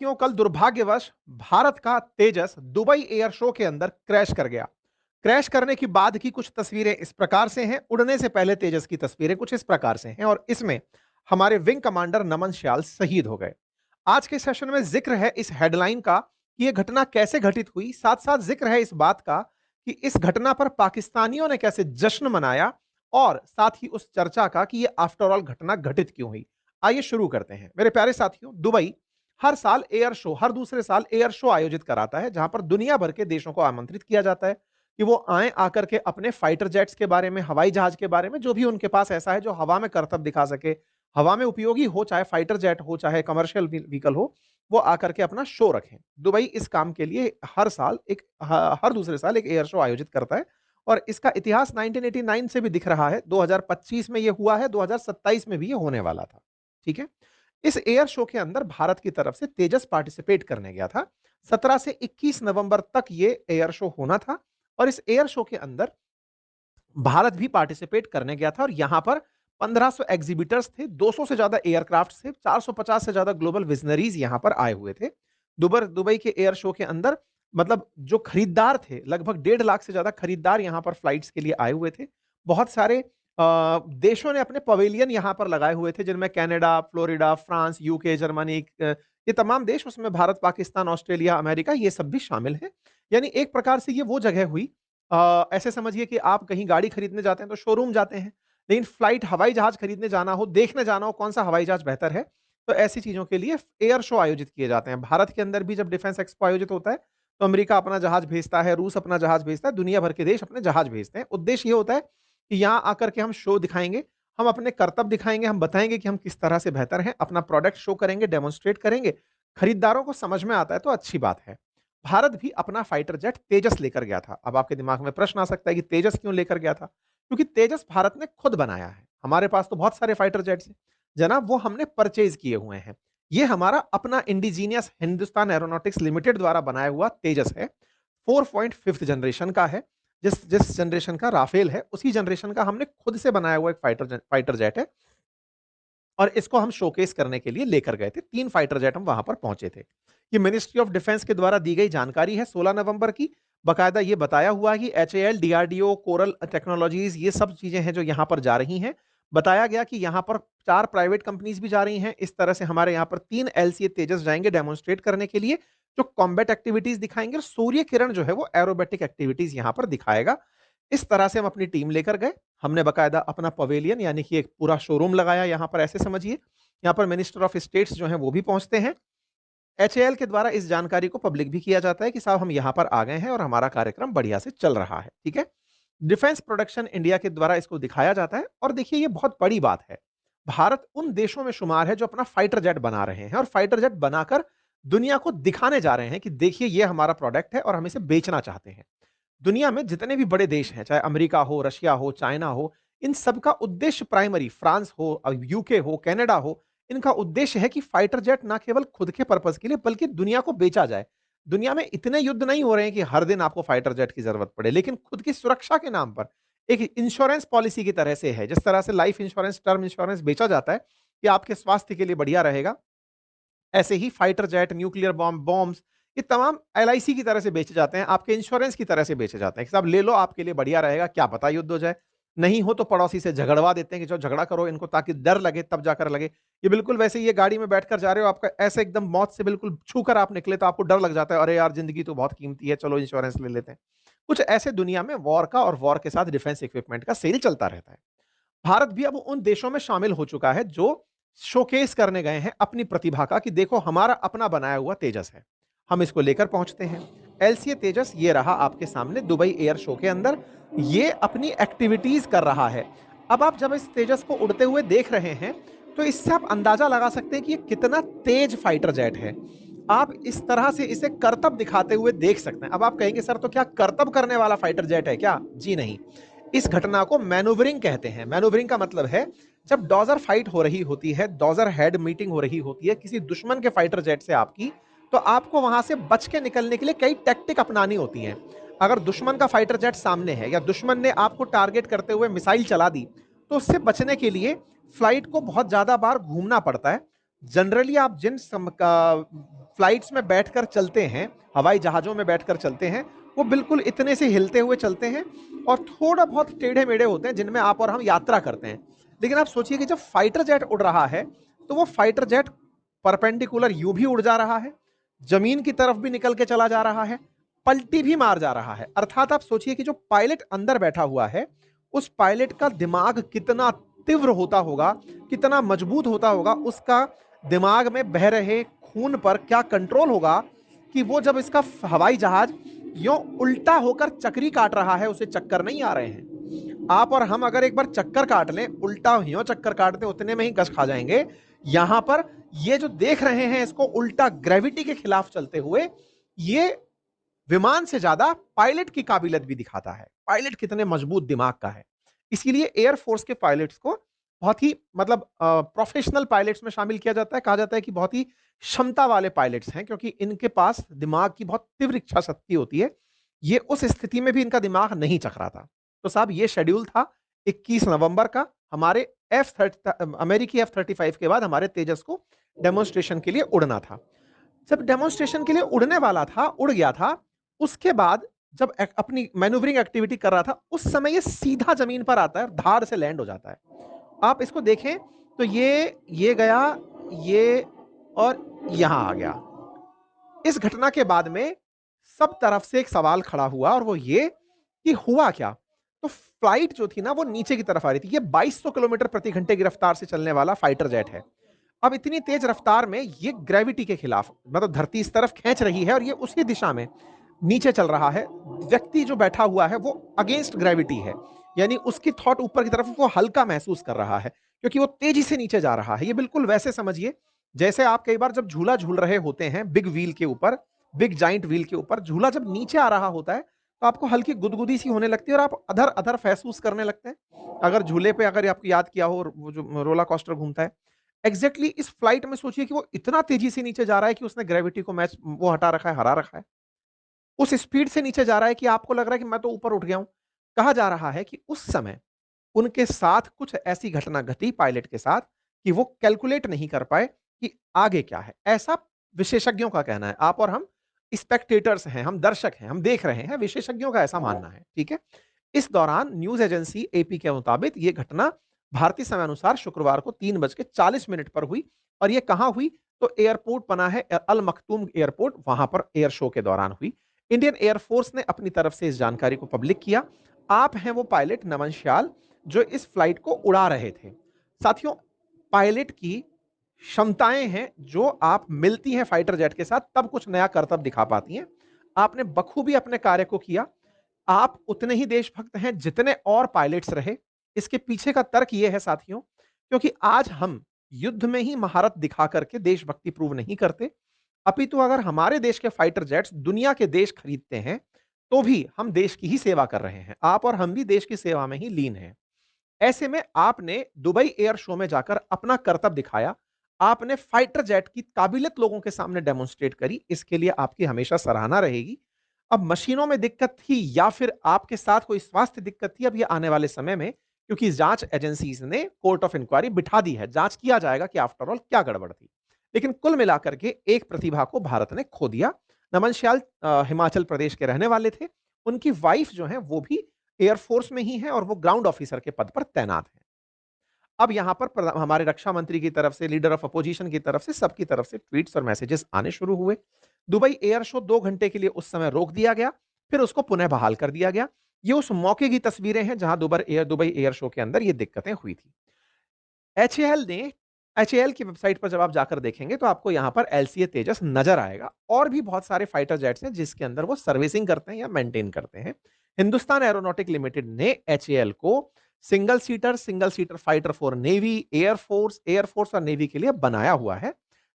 क्यों कल दुर्भाग्यवश भारत का तेजस दुबई एयर शो के अंदर क्रैश कर गया। क्रैश करने की बाद की कुछ तस्वीरें इस प्रकार से हैं, उड़ने से पहले तेजस की तस्वीरें कुछ इस प्रकार से हैं और इसमें हमारे विंग कमांडर नमन श्याल शहीद हो गए। आज के सेशन में जिक्र है इस हेडलाइन का कि यह घटना कैसे घटित हुई, साथ-साथ जिक्र है इस बात का कि इस घटना पर पाकिस्तानियों ने कैसे जश्न मनाया और साथ ही उस चर्चा का कि यह आफ्टर ऑल घटना घटित क्यों हुई। आइए शुरू करते हैं। मेरे प्यारे साथियों, दुबई हर साल एयर शो, हर दूसरे साल एयर शो आयोजित कराता है, जहां पर दुनिया भर के देशों को आमंत्रित किया जाता है कि वो आए, आकर के अपने फाइटर जेट्स के बारे में, हवाई जहाज के बारे में, जो भी उनके पास ऐसा है जो हवा में करतब दिखा सके, हवा में उपयोगी हो, चाहे फाइटर जेट हो, चाहे कमर्शियल व्हीकल हो, वो आकर के अपना शो रखें। दुबई इस काम के लिए हर साल हर दूसरे साल एक एयर शो आयोजित करता है और इसका इतिहास 1989 से भी दिख रहा है। 2025 में ये हुआ है, 2027 में भी ये होने वाला था। ठीक है। इस एयर शो के अंदर भारत की तरफ से तेजस पार्टिसिपेट करने गया था। 17 से 21 नवंबर तक ये एयर शो होना था और इस एयर शो के अंदर भारत भी पार्टिसिपेट करने गया था और यहां पर 1500 एग्जीबिटर्स थे, 200 से ज्यादा एयरक्राफ्ट थे, 450 से ज्यादा ग्लोबल विजनरीज यहां पर आए हुए थे। दुबई के एयर शो के अंदर मतलब जो खरीदार थे, लगभग 1.5 लाख से ज्यादा खरीदार यहां पर फ्लाइट्स के लिए आए हुए थे। बहुत सारे देशों ने अपने पवेलियन यहां पर लगाए हुए थे, जिनमें Canada, Florida, France, UK, Germany, ये तमाम देश, उसमें भारत, पाकिस्तान, ऑस्ट्रेलिया, अमेरिका, ये सब भी शामिल हैं। यानी एक प्रकार से ये वो जगह हुई, ऐसे समझिए कि आप कहीं गाड़ी खरीदने जाते हैं तो शोरूम जाते हैं, लेकिन फ्लाइट, हवाई जहाज खरीदने जाना हो, देखने जाना हो कौन सा हवाई जहाज बेहतर है, तो ऐसी चीजों के लिए एयर शो आयोजित किए जाते हैं। भारत के अंदर भी जब डिफेंस एक्सपो आयोजित होता है तो अमेरिका अपना जहाज भेजता है, रूस अपना जहाज भेजता है, दुनिया भर के देश अपने जहाज भेजते हैं। उद्देश्य ये होता है कि यहाँ आकर के हम शो दिखाएंगे, हम अपने करतब दिखाएंगे, हम बताएंगे कि हम किस तरह से बेहतर हैं, अपना प्रोडक्ट शो करेंगे, डेमोन्स्ट्रेट करेंगे, खरीदारों को समझ में आता है तो अच्छी बात है। भारत भी अपना फाइटर जेट तेजस लेकर गया था। अब आपके दिमाग में प्रश्न आ सकता है कि तेजस क्यों लेकर गया था? क्योंकि तेजस भारत ने खुद बनाया है। हमारे पास तो बहुत सारे फाइटर जेट्स हैं, जनाब, वो हमने परचेज किए हुए हैं। ये हमारा अपना इंडिजीनियस हिंदुस्तान एरोनॉटिक्स लिमिटेड द्वारा बनाया हुआ तेजस है। 4.5 जनरेशन का है। जिस जिस जनरेशन का राफेल है, उसी जनरेशन का हमने खुद से बनाया हुआ एक फाइटर जेट है और इसको हम शोकेस करने के लिए लेकर गए थे। 3 फाइटर जेट हम वहां पर पहुंचे थे। ये मिनिस्ट्री ऑफ डिफेंस के द्वारा दी गई जानकारी है 16 नवंबर की। बाकायदा ये बताया हुआ है कि एचएएल, डीआरडीओ, कोरल टेक्नोलॉजीज, ये सब चीजें हैं जो यहां पर जा रही हैं। बताया गया कि यहां पर 4 प्राइवेट कंपनीज भी जा रही हैं। इस तरह से हमारे यहां पर 3 एलसीए तेजस जाएंगे डेमोन्स्ट्रेट करने के लिए, जो कॉम्बैट एक्टिविटीज दिखाएंगे और सूर्य किरण जो है वो एरोबेटिक एक्टिविटीज यहां पर दिखाएगा। इस तरह से हम अपनी टीम लेकर गए। हमने बाकायदा अपना पवेलियन, यानी कि एक पूरा शोरूम लगाया यहां पर, ऐसे समझिए। यहां पर मिनिस्टर ऑफ स्टेट्स जो हैं वो भी पहुंचते हैं। एचएएल के द्वारा इस जानकारी को पब्लिक भी किया जाता है कि साहब हम यहां पर आ गए हैं और हमारा कार्यक्रम बढ़िया से चल रहा है। ठीक है। डिफेंस प्रोडक्शन इंडिया के द्वारा इसको दिखाया जाता है और देखिए ये बहुत बड़ी बात है। भारत उन देशों में शुमार है जो अपना फाइटर जेट बना रहे हैं और फाइटर जेट बनाकर दुनिया को दिखाने जा रहे हैं कि देखिए ये हमारा प्रोडक्ट है और हम इसे बेचना चाहते हैं। दुनिया में जितने भी बड़े देश हैं, चाहे अमेरिका हो, रशिया हो, चाइना हो, इन सब का उद्देश्य प्राइमरी, फ्रांस हो, यूके हो, कनाडा हो, इनका उद्देश्य है कि फाइटर जेट ना केवल खुद के पर्पस के लिए बल्कि दुनिया को बेचा जाए। दुनिया में इतने युद्ध नहीं हो रहे हैं कि हर दिन आपको फाइटर जेट की जरूरत पड़े, लेकिन खुद की सुरक्षा के नाम पर एक इंश्योरेंस पॉलिसी की तरह से है। जिस तरह से लाइफ इंश्योरेंस, टर्म इंश्योरेंस बेचा जाता है कि आपके स्वास्थ्य के लिए बढ़िया रहेगा, ऐसे ही फाइटर जेट, न्यूक्लियर बॉम्ब्स, ये तमाम एलआईसी की तरह से बेचे जाते हैं, आपके इंश्योरेंस की तरह से बेचे जाते हैं कि साहब ले लो, आपके लिए बढ़िया रहेगा, क्या पता युद्ध हो जाए। नहीं हो तो पड़ोसी से झगड़वा देते हैं कि जो झगड़ा करो इनको, ताकि डर लगे तब जाकर लगे। ये बिल्कुल वैसे ही, ये गाड़ी में बैठकर जा रहे हो, आपका ऐसे एकदम मौत से बिल्कुल छू कर आप निकले तो आपको डर लग जाता है, अरे यार जिंदगी तो बहुत कीमती है, चलो इंश्योरेंस ले लेते हैं। कुछ ऐसे दुनिया में वॉर का और वॉर के साथ डिफेंस इक्विपमेंट का सेल चलता रहता है। भारत भी अब उन देशों में शामिल हो चुका है जो शोकेस करने गए हैं अपनी प्रतिभा का कि देखो हमारा अपना बनाया हुआ तेजस है, हम इसको लेकर पहुंचते हैं। एलसीए तेजस ये रहा आपके सामने दुबई एयर शो के अंदर, ये अपनी एक्टिविटीज कर रहा है। अब आप जब इस तेजस को उड़ते हुए देख रहे हैं तो इससे आप अंदाजा लगा सकते हैं कि ये कितना तेज फाइटर जेट है। आप इस तरह से इसे करतब दिखाते हुए देख सकते हैं। अब आप कहेंगे सर तो क्या करतब करने वाला फाइटर जेट है क्या? जी नहीं। इस घटना को मैनूवरिंग कहते हैं। मैनूवरिंग का मतलब है जब डॉजर फाइट हो रही होती है, डॉजर हेड मीटिंग हो रही होती है किसी दुश्मन के फाइटर जेट से आपकी, तो आपको वहां से बच के निकलने के लिए कई टैक्टिक अपनानी होती हैं। अगर दुश्मन का फाइटर जेट सामने है या दुश्मन ने आपको टारगेट करते हुए मिसाइल चला दी, तो उससे बचने के लिए फ्लाइट को बहुत ज्यादा बार घूमना पड़ता है। जनरली आप जिन फ्लाइट्स में बैठकर चलते हैं, हवाई जहाज़ों में बैठकर चलते हैं, वो बिल्कुल इतने से हिलते हुए चलते हैं और थोड़ा बहुत टेढ़े-मेढ़े होते हैं जिनमें आप और हम यात्रा करते हैं। लेकिन आप सोचिए कि जब फाइटर जेट उड़ रहा है, तो वो फाइटर जेट परपेंडिकुलर यूँ भी उड़ जा रहा है, ज़मीन की तरफ भी निकल के चला जा रहा है, पलटी भी मार जा रहा है। अर्थात आप सोचिए कि जो पायलट अंदर बैठा हुआ है, उस पायलट का दिमाग कितना तीव्र होता होगा, कितना मजबूत होता होगा, उसका दिमाग में बह रहे खून पर क्या कंट्रोल होगा कि वो जब इसका हवाई जहाज यूं उल्टा होकर चक्री काट रहा है, उसे चक्कर नहीं आ रहे हैं। आप और हम अगर एक बार चक्कर काट लें, उल्टा यूं चक्कर काट दें, उतने में ही गश खा जाएंगे। यहां पर ये जो देख रहे हैं इसको उल्टा ग्रेविटी के खिलाफ चलते हुए, ये विमान से ज्यादा पायलट की काबिलियत भी दिखाता है। पायलट कितने मजबूत दिमाग का है। इसीलिए एयरफोर्स के पायलट्स को बहुत ही मतलब प्रोफेशनल पायलट्स में शामिल किया जाता है। कहा जाता है कि बहुत ही क्षमता वाले पायलट्स हैं, क्योंकि इनके पास दिमाग की बहुत तीव्र इच्छा शक्ति होती है। ये उस स्थिति में भी इनका दिमाग नहीं चकराता। तो साहब ये शेड्यूल था 21 नवंबर का। हमारे अमेरिकी F-35 के बाद हमारे तेजस को डेमोन्स्ट्रेशन के लिए उड़ना था। जब डेमोन्स्ट्रेशन के लिए उड़ने वाला था, उड़ गया था, उसके बाद जब अपनी मैन्यूवरिंग एक्टिविटी कर रहा था, उस समय ये सीधा जमीन पर आता है, धाड़ से लैंड हो जाता है। आप इसको देखें तो ये गया, ये और यहां आ गया। इस घटना के बाद में सब तरफ से एक सवाल खड़ा हुआ और वो ये कि हुआ क्या? तो फ्लाइट जो थी ना वो नीचे की तरफ आ रही थी। ये 2200 किलोमीटर प्रति घंटे की रफ्तार से चलने वाला फाइटर जेट है। अब इतनी तेज रफ्तार में ये ग्रेविटी के खिलाफ, मतलब धरती इस तरफ खींच रही है और ये उसी दिशा में नीचे चल रहा है। व्यक्ति जो बैठा हुआ है वो अगेंस्ट ग्रेविटी है, यानी उसकी थॉट ऊपर की तरफ, वो हल्का महसूस कर रहा है क्योंकि वो तेजी से नीचे जा रहा है। ये बिल्कुल वैसे समझिए जैसे आप कई बार जब झूला झूल रहे होते हैं बिग व्हील के ऊपर, बिग जाइंट व्हील के ऊपर, झूला जब नीचे आ रहा होता है तो आपको हल्की गुदगुदी सी होने लगती है और आप अधर अधर महसूस करने लगते हैं। अगर झूले पे अगर आपको याद किया हो, वो जो रोलर कोस्टर घूमता है, एग्जैक्टली इस फ्लाइट में सोचिए कि वो इतना तेजी से नीचे जा रहा है कि उसने ग्रेविटी को मैच वो हटा रखा है, हरा रखा है। उस स्पीड से नीचे जा रहा है कि आपको लग रहा है कि मैं तो ऊपर उठ गया हूं। कहा जा रहा है कि उस समय उनके साथ कुछ ऐसी घटना घटी पायलट के साथ कि वो कैलकुलेट नहीं कर पाए कि आगे क्या है। ऐसा विशेषज्ञों का कहना है। आप और हम स्पेक्टेटर्स हैं, हम दर्शक हैं, हम देख रहे हैं, विशेषज्ञों का ऐसा मानना है। ठीक है। इस दौरान न्यूज एजेंसी एपी के मुताबिक यह घटना भारतीय समय अनुसार शुक्रवार को 3:40 पर हुई। और यह कहां हुई? तो एयरपोर्ट बना है अल मखतूम एयरपोर्ट, वहां पर एयर शो के दौरान हुई। इंडियन एयरफोर्स ने अपनी तरफ से इस जानकारी को पब्लिक किया। आप हैं वो पायलट नमन श्याल जो इस फ्लाइट को उड़ा रहे थे। साथियों, पायलट की क्षमताएं हैं जो आप मिलती हैं फाइटर जेट के साथ तब कुछ नया करतब दिखा पाती हैं। आपने बखूबी अपने कार्य को किया। आप उतने ही देशभक्त हैं जितने और पायलट्स रहे। इसके पीछे का तर्क यह है साथियों, क्योंकि आज हम युद्ध में ही महारत दिखा करके देशभक्ति प्रूव नहीं करते, अपितु अगर हमारे देश के फाइटर जेट्स दुनिया के देश खरीदते हैं तो भी हम देश की ही सेवा कर रहे हैं। आप और हम भी देश की सेवा में ही लीन हैं। ऐसे में आपने दुबई एयर शो में जाकर अपना कर्तव्य दिखाया। आपने फाइटर जेट की काबिलियत लोगों के सामने डेमोन्स्ट्रेट करी। इसके लिए आपकी हमेशा सराहना रहेगी। अब मशीनों में दिक्कत थी या फिर आपके साथ कोई स्वास्थ्य दिक्कत थी, अब ये आने वाले समय में, क्योंकि जांच एजेंसीज ने कोर्ट ऑफ इंक्वायरी बिठा दी है, जांच किया जाएगा कि आफ्टर ऑल क्या गड़बड़ थी। लेकिन कुल मिलाकर के एक प्रतिभा को भारत ने खो दिया। नमन श्याल हिमाचल प्रदेश के रहने वाले थे। उनकी वाइफ जो है वो भी एयरफोर्स में ही है और वो ग्राउंड ऑफिसर के पद पर तैनात है। अब यहां पर हमारे रक्षा मंत्री की तरफ से, लीडर ऑफ अपोजिशन की तरफ से, सबकी तरफ से ट्वीट्स और मैसेजेस आने शुरू हुए। दुबई एयर शो 2 घंटे के लिए उस समय रोक दिया गया, फिर उसको पुनः बहाल कर दिया गया। ये उस मौके की तस्वीरें हैं जहां दुबई एयर शो के अंदर ये दिक्कतें हुई थी। एचएएल ने एचएएल की वेबसाइट पर जब आप जाकर देखेंगे तो आपको यहां पर एलसीए तेजस नजर आएगा। और भी बहुत सारे फाइटर जेट्स हैं जिसके अंदर वो सर्विसिंग करते हैं या मेंटेन करते हैं। हिंदुस्तान एरोनॉटिक लिमिटेड ने एचएएल को single seater fighter for navy, air force और नेवी के लिए बनाया हुआ है।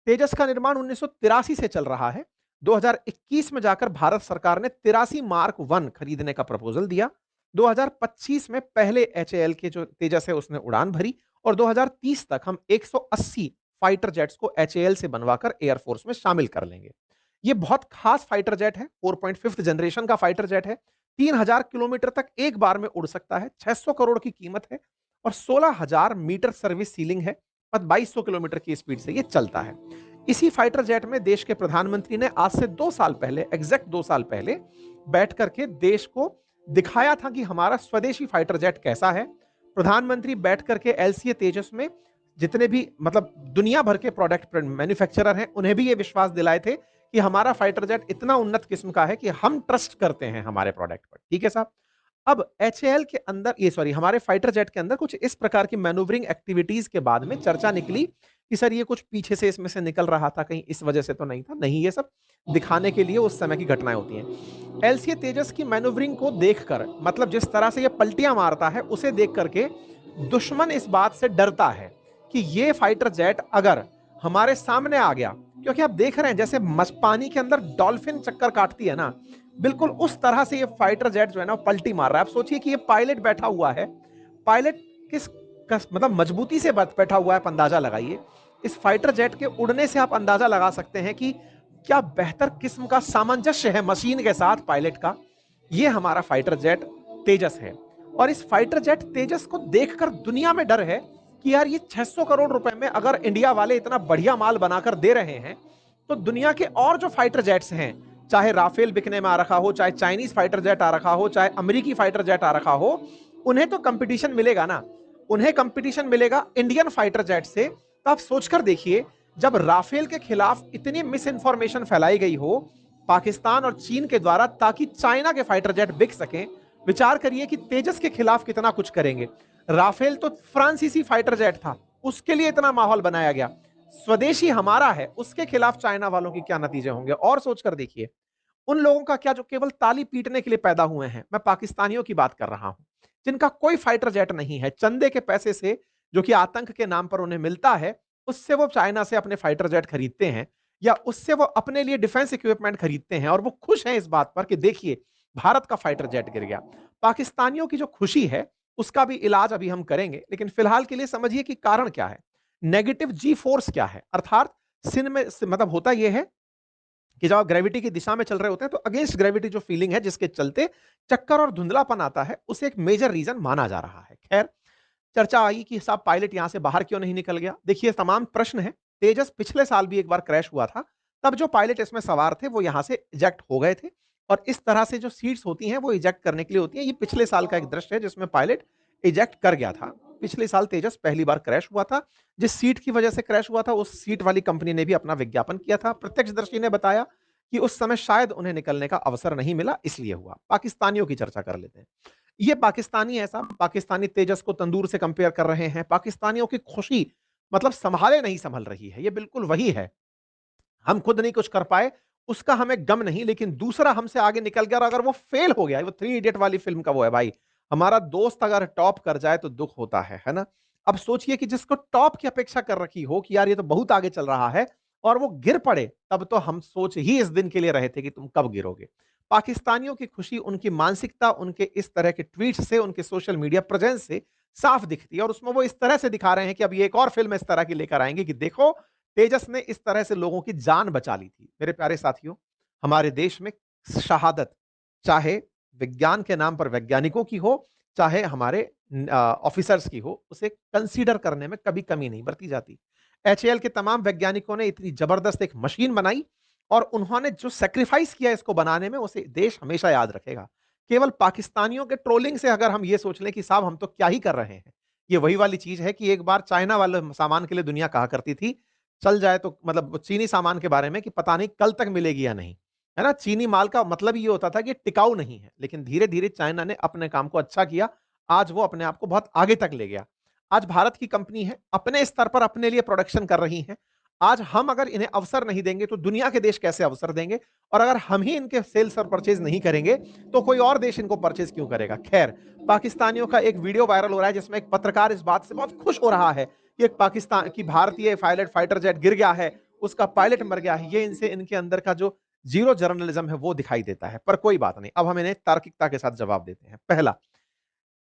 तेजस का निर्माण 1983 से चल रहा है। 2021 में जाकर भारत सरकार ने 83 मार्क 1 खरीदने का प्रपोजल दिया। 2025 में पहले एचएएल के जो तेजस है उसने उड़ान भरी और 2030 तक हम 180 फाइटर जेट्स को एचएएल से बनवाकर एयरफोर्स में शामिल कर लेंगे। यह बहुत खास फाइटर जेट है, 4.5 जनरेशन का फाइटर जेट है। 3000 किलोमीटर तक एक बार में उड़ सकता है। 600 करोड़ की कीमत है और 16,000 मीटर सर्विस सीलिंग है और 2200 किलोमीटर की स्पीड से यह चलता है। इसी फाइटर जेट में देश के प्रधानमंत्री ने आज से 2 साल पहले, एग्जैक्ट 2 साल पहले बैठ करके देश को दिखाया था कि हमारा स्वदेशी फाइटर जेट कैसा है। प्रधानमंत्री बैठ करके एलसीए तेजस में जितने भी मतलब दुनिया भर के प्रोडक्ट मैन्युफैक्चरर हैं, उन्हें भी ये विश्वास दिलाए थे कि हमारा फाइटर जेट इतना उन्नत किस्म का है कि हम ट्रस्ट करते हैं हमारे प्रोडक्ट पर। ठीक है साहब? अब एचएएल के अंदर ये सॉरी हमारे फाइटर जेट के अंदर कुछ इस प्रकार की मैन्यूवरिंग एक्टिविटीज के बाद में चर्चा निकली कि सर ये कुछ पीछे से इसमें से निकल रहा था, कहीं इस वजह से तो नहीं था। नहीं, ये सब दिखाने के लिए उस समय की घटनाएं होती हैं। एलसीए तेजस की मैन्यूवरिंग को देखकर, मतलब जिस तरह से ये पलटियां मारता है, उसे देख करके दुश्मन इस बात से डरता है कि ये फाइटर जेट अगर हमारे सामने आ गया, क्योंकि आप देख रहे हैं जैसे पानी के अंदर डॉल्फिन चक्कर काटती है ना, बिल्कुल उस तरह से ये फाइटर जेट जो है ना पलटी मार रहा है। आप सोचिए कि ये पायलट बैठा हुआ है, पायलट मतलब मजबूती से बैठा हुआ है, आप अंदाजा लगाइए। इस फाइटर जेट के उड़ने से आप अंदाजा लगा सकते हैं कि क्या बेहतर किस्म का सामंजस्य है मशीन के साथ पायलट का। ये हमारा फाइटर जेट तेजस है, और इस फाइटर जेट तेजस को देखकर दुनिया में डर है कि यार ये 600 करोड़ रुपए में अगर इंडिया वाले इतना बढ़िया माल बनाकर दे रहे हैं, तो दुनिया के और जो फाइटर जेट्स हैं, चाहे राफेल बिकने में आ रखा हो, चाहे चाइनीज फाइटर जेट आ रखा हो, चाहे अमेरिकी फाइटर जेट आ रखा हो, उन्हें तो कंपटीशन मिलेगा ना। उन्हें कंपटीशन मिलेगा इंडियन फाइटर जेट से। तो आप सोचकर देखिए, जब राफेल के खिलाफ इतनी मिस इंफॉर्मेशन फैलाई गई हो पाकिस्तान और चीन के द्वारा ताकि चाइना के फाइटर जेट बिक सकें, विचार करिए कि तेजस के खिलाफ कितना कुछ करेंगे। राफेल तो फ्रांसीसी फाइटर जेट था, उसके लिए इतना माहौल बनाया गया। स्वदेशी हमारा है, उसके खिलाफ चाइना वालों की क्या नतीजे होंगे। और सोचकर देखिए उन लोगों का क्या जो केवल ताली पीटने के लिए पैदा हुए हैं। मैं पाकिस्तानियों की बात कर रहा हूं, जिनका कोई फाइटर जेट नहीं है, चंदे के पैसे से जो कि आतंक के नाम पर उन्हें मिलता है, उससे वो चाइना से अपने फाइटर जेट खरीदते हैं, या उससे वो अपने लिए डिफेंस इक्विपमेंट खरीदते हैं, और वो खुश हैं इस बात पर कि देखिए भारत का फाइटर जेट गिर गया। पाकिस्तानियों की जो खुशी है उसका भी इलाज अभी हम करेंगे, लेकिन फिलहाल के लिए समझिए कि कारण क्या है, नेगेटिव जी फोर्स क्या है। अर्थात सिन में मतलब होता यह है कि जब आप ग्रेविटी की दिशा में चल रहे होते हैं तो अगेंस्ट ग्रेविटी जो फीलिंग है जिसके चलते चक्कर और धुंधलापन आता है, उसे एक मेजर रीजन माना जा रहा है। खैर, चर्चा आई कि साहब पायलट यहां से बाहर क्यों नहीं निकल गया। देखिए तमाम प्रश्न है। तेजस पिछले साल भी एक बार क्रैश हुआ था, तब जो पायलट इसमें सवार थे वो यहां से इजेक्ट हो गए थे, और इस तरह से जो सीट्स होती हैं वो इजेक्ट करने के लिए होती हैं। ये पिछले साल का एक दृश्य है जिसमें पायलट इजेक्ट कर गया था। पिछले साल तेजस पहली बार क्रैश हुआ था। जिस सीट की वजह से क्रैश हुआ था उस सीट वाली कंपनी ने भी अपना विज्ञापन किया था। प्रत्यक्षदर्शी ने बताया कि उस समय शायद उन्हें निकलने का अवसर नहीं मिला, इसलिए हुआ। पाकिस्तानियों की चर्चा कर लेते हैं। ये पाकिस्तानी ऐसा पाकिस्तानी तेजस को तंदूर से कंपेयर कर रहे हैं। पाकिस्तानियों की खुशी मतलब संभाले नहीं संभल रही है। ये बिल्कुल वही है, हम खुद नहीं कुछ कर पाए उसका हमें गम नहीं, लेकिन दूसरा हमसे आगे निकल गया और अगर वो फेल हो गया, वो थ्री इडियट वाली फिल्म का वो है भाई, हमारा दोस्त अगर टॉप कर जाए तो दुख होता है ना। अब सोचिए कि जिसको टॉप की अपेक्षा कर रखी हो कि यार ये तो बहुत आगे चल रहा है, और वो गिर पड़े, तब तो हम सोच ही इस दिन के लिए रहे थे कि तुम कब गिरोगे। पाकिस्तानियों की खुशी उनकी मानसिकता, उनके इस तरह के ट्वीट से, उनके सोशल मीडिया प्रेजेंस से साफ दिखती है, और उसमें वो इस तरह से दिखा रहे हैं कि अब ये एक और फिल्म इस तरह की लेकर आएंगे कि देखो तेजस ने इस तरह से लोगों की जान बचा ली थी। मेरे प्यारे साथियों, हमारे देश में शहादत चाहे विज्ञान के नाम पर वैज्ञानिकों की हो, चाहे हमारे ऑफिसर्स की हो, उसे कंसीडर करने में कभी कमी नहीं बरती जाती। एचएएल के तमाम वैज्ञानिकों ने इतनी जबरदस्त एक मशीन बनाई, और उन्होंने जो सेक्रीफाइस किया इसको बनाने में, उसे देश हमेशा याद रखेगा। केवल पाकिस्तानियों के ट्रोलिंग से अगर हम ये सोच लें कि साहब हम तो क्या ही कर रहे हैं, ये वही वाली चीज है कि एक बार चाइना वाले सामान के लिए दुनिया कहा करती थी, चल जाए तो मतलब चीनी सामान के बारे में कि पता नहीं कल तक मिलेगी या नहीं, है ना। चीनी माल का मतलब ये होता था कि टिकाऊ नहीं है, लेकिन धीरे धीरे चाइना ने अपने काम को अच्छा किया, आज वो अपने आप को बहुत आगे तक ले गया। आज भारत की कंपनी है, अपने स्तर पर अपने लिए प्रोडक्शन कर रही है। आज हम अगर इन्हें अवसर नहीं देंगे तो दुनिया के देश कैसे अवसर देंगे, और अगर हम ही इनके सेल्स और परचेज नहीं करेंगे तो कोई और देश इनको परचेज क्यों करेगा। खैर, पाकिस्तानियों का एक वीडियो वायरल हो रहा है जिसमें एक पत्रकार इस बात से बहुत खुश हो रहा है कि एक पाकिस्तान की भारतीय पायलट फाइटर जेट गिर गया है, उसका पायलट मर गया है। ये इनसे इनके अंदर का जो जीरो जर्नलिज्म है वो दिखाई देता है। पर कोई बात नहीं, अब हम इन्हें तार्किकता के साथ जवाब देते हैं। पहला,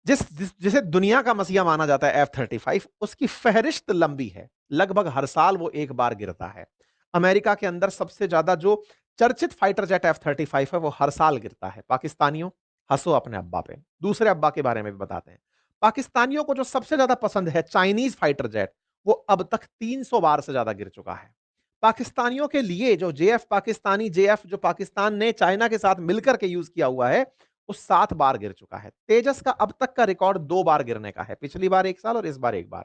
जिसे दुनिया का मसीहा माना जाता है F-35, उसकी फहरिस्त लंबी है, लगभग हर साल वो एक बार गिरता है। अमेरिका के अंदर सबसे ज्यादा जो चर्चित फाइटर जेट F-35 है वो हर साल गिरता है। पाकिस्तानियों, हंसो अपने अब्बा पे। दूसरे अब्बा के बारे में भी बताते हैं। पाकिस्तानियों को जो सबसे ज्यादा पसंद है चाइनीज फाइटर जेट, वो अब तक 300 बार से ज्यादा गिर चुका है। पाकिस्तानियों के लिए जो जेएफ पाकिस्तानी जेएफ जो पाकिस्तान ने चाइना के साथ मिलकर के यूज किया हुआ है, वो 7 बार गिर चुका है। तेजस का अब तक का रिकॉर्ड 2 बार गिरने का है, पिछली बार 1 साल और इस बार 1 बार।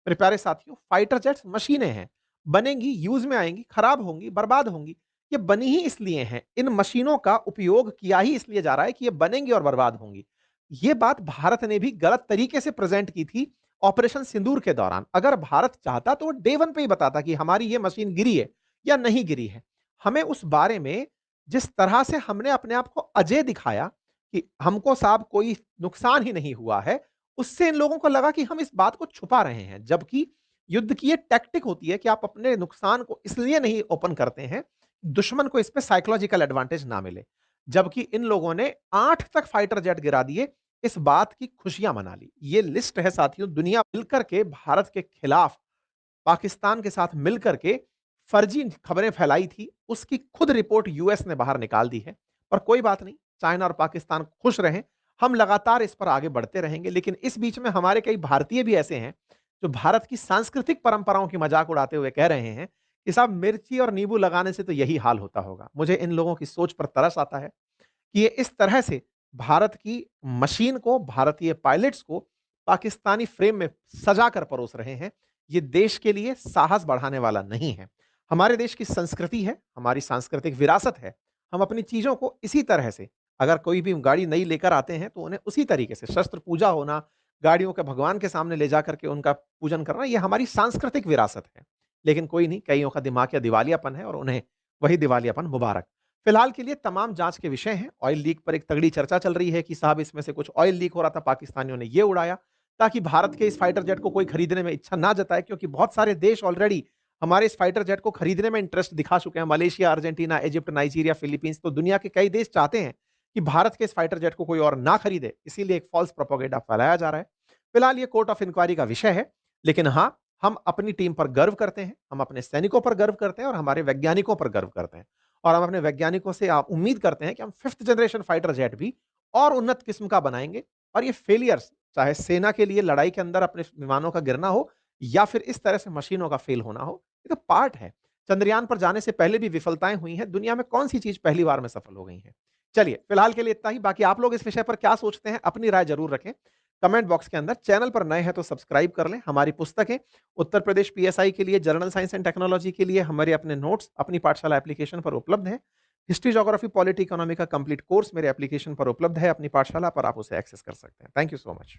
मेरे प्यारे साथियों, फाइटर जेट्स मशीनें हैं, बनेंगी, यूज में आएंगी, खराब होंगी, बर्बाद होंगी। ये बनी ही इसलिए हैं, इन मशीनों का उपयोग किया ही इसलिए जा रहा है कि ये बनेंगी और बर्बाद होंगी। ये बात भारत ने भी गलत तरीके से प्रेजेंट की थी ऑपरेशन सिंदूर के दौरान। अगर भारत चाहता तो वो डे वन पे ही बताता कि हमारी ये मशीन गिरी है या नहीं गिरी है। हमें उस बारे में जिस तरह से हमने अपने आप को अजय दिखाया कि हमको साहब कोई नुकसान ही नहीं हुआ है, उससे इन लोगों को लगा कि हम इस बात को छुपा रहे हैं। जबकि युद्ध की ये टैक्टिक होती है कि आप अपने नुकसान को इसलिए नहीं ओपन करते हैं, दुश्मन को इस पे साइकोलॉजिकल एडवांटेज ना मिले। जबकि इन लोगों ने 8 तक फाइटर जेट गिरा दिए, इस बात की खुशियां मना ली। ये लिस्ट है साथियों, दुनिया मिलकर के भारत के खिलाफ, पाकिस्तान के साथ मिलकर के फर्जी खबरें फैलाई थी, उसकी खुद रिपोर्ट यूएस ने बाहर निकाल दी है। पर कोई बात नहीं, चाइना और पाकिस्तान खुश रहें, हम लगातार इस पर आगे बढ़ते रहेंगे। लेकिन इस बीच में हमारे कई भारतीय भी ऐसे हैं जो भारत की सांस्कृतिक परंपराओं की मजाक उड़ाते हुए कह रहे हैं कि साहब मिर्ची और नींबू लगाने से तो यही हाल होता होगा। मुझे इन लोगों की सोच पर तरस आता है कि ये इस तरह से भारत की मशीन को, भारतीय पायलट्स को पाकिस्तानी फ्रेम में सजा कर परोस रहे हैं। ये देश के लिए साहस बढ़ाने वाला नहीं है। हमारे देश की संस्कृति है, हमारी सांस्कृतिक विरासत है। हम अपनी चीजों को इसी तरह से, अगर कोई भी गाड़ी नई लेकर आते हैं तो उन्हें उसी तरीके से शस्त्र पूजा होना, गाड़ियों के भगवान के सामने ले जाकर के उनका पूजन करना, यह हमारी सांस्कृतिक विरासत है। लेकिन कोई नहीं, कईयों का दिमाग या दिवालियापन है और उन्हें वही दिवालियापन मुबारक। फिलहाल के लिए तमाम जांच के विषय हैं। ऑयल लीक पर एक तगड़ी चर्चा चल रही है कि साहब इसमें से कुछ ऑयल लीक हो रहा था, पाकिस्तानियों ने ये उड़ाया ताकि भारत के इस फाइटर जेट को कोई खरीदने में इच्छा ना जताए, क्योंकि बहुत सारे देश ऑलरेडी हमारे इस फाइटर जेट को खरीदने में इंटरेस्ट दिखा चुके हैं। Malaysia, Argentina, Egypt, Nigeria, Philippines, तो दुनिया के कई देश चाहते हैं कि भारत के इस फाइटर जेट को कोई और ना खरीदे, इसीलिए एक फॉल्स प्रोपोगेंडा फैलाया जा रहा है। फिलहाल ये कोर्ट ऑफ इंक्वायरी का विषय है, लेकिन हाँ, हम अपनी टीम पर गर्व करते हैं, हम अपने सैनिकों पर गर्व करते हैं और हमारे वैज्ञानिकों पर गर्व करते हैं। और हम अपने वैज्ञानिकों से आप उम्मीद करते हैं कि हम 5th जनरेशन फाइटर जेट भी और उन्नत किस्म का बनाएंगे। और ये फेलियर्स, चाहे सेना के लिए लड़ाई के अंदर अपने विमानों का गिरना हो या फिर इस तरह से मशीनों का फेल होना हो, ये तो पार्ट है। चंद्रयान पर जाने से पहले भी विफलताएं हुई हैं। दुनिया में कौन सी चीज पहली बार में सफल हो गई है? चलिए, फिलहाल के लिए इतना ही। बाकी आप लोग इस विषय पर क्या सोचते हैं, अपनी राय जरूर रखें कमेंट बॉक्स के अंदर। चैनल पर नए हैं तो सब्सक्राइब कर लें। हमारी पुस्तकें उत्तर प्रदेश पीएसआई के लिए, जनरल साइंस एंड टेक्नोलॉजी के लिए हमारे अपने नोट्स अपनी पाठशाला एप्लीकेशन पर उपलब्ध हैं। हिस्ट्री, ज्योग्राफी, पॉलिटी, इकोनॉमी का कंप्लीट कोर्स मेरे एप्लीकेशन पर उपलब्ध है। अपनी पाठशाला पर आप उसे एक्सेस कर सकते हैं। Thank you so much.